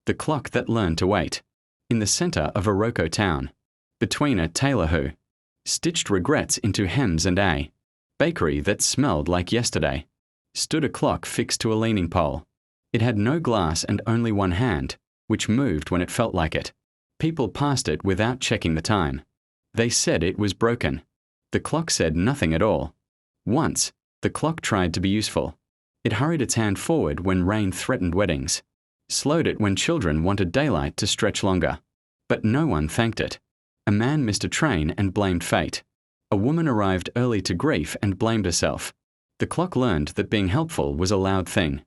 The clock that learned to wait. In the centre of Iroko town, between a tailor who stitched regrets into hems and a bakery that smelled like yesterday, stood a clock fixed to a leaning pole. It had no glass and only one hand, which moved when it felt like it. People passed it without checking the time. They said it was broken. The clock said nothing at all. Once, the clock tried to be useful. It hurried its hand forward when rain threatened weddings, slowed it when children wanted daylight to stretch longer. But no one thanked it. A man missed a train and blamed fate. A woman arrived early to grief and blamed herself. The clock learned that being helpful was a loud thing,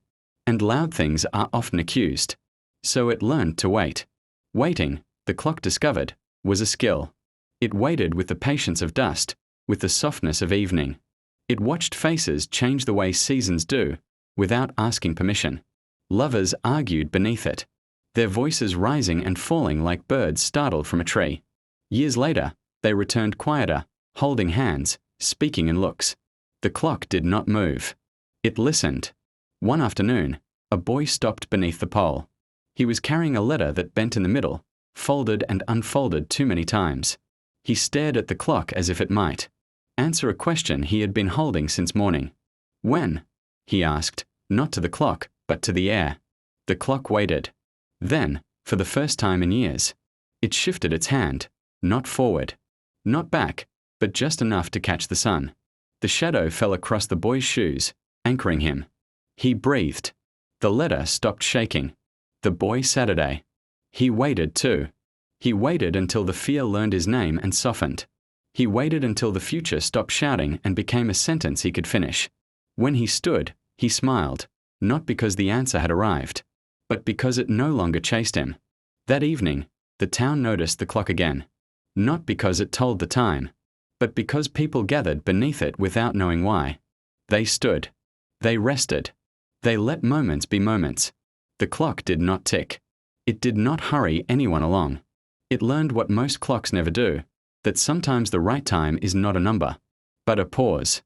and loud things are often accused. So it learned to wait. Waiting, the clock discovered, was a skill. It waited with the patience of dust, with the softness of evening. It watched faces change the way seasons do, without asking permission. Lovers argued beneath it, their voices rising and falling like birds startled from a tree. Years later, they returned quieter, holding hands, speaking in looks. The clock did not move. It listened. One afternoon, a boy stopped beneath the pole. He was carrying a letter that bent in the middle, folded and unfolded too many times. He stared at the clock as if it might answer a question he had been holding since morning. When? He asked, not to the clock, but to the air. The clock waited. Then, for the first time in years, it shifted its hand, not forward, not back, but just enough to catch the sun. The shadow fell across the boy's shoes, anchoring him. He breathed. The letter stopped shaking. The boy Saturday. He waited too. He waited until the fear learned his name and softened. He waited until the future stopped shouting and became a sentence he could finish. When he stood, he smiled, not because the answer had arrived, but because it no longer chased him. That evening, the town noticed the clock again, not because it told the time, but because people gathered beneath it without knowing why. They stood. They rested. They let moments be moments. The clock did not tick. It did not hurry anyone along. It learned what most clocks never do, that sometimes the right time is not a number, but a pause.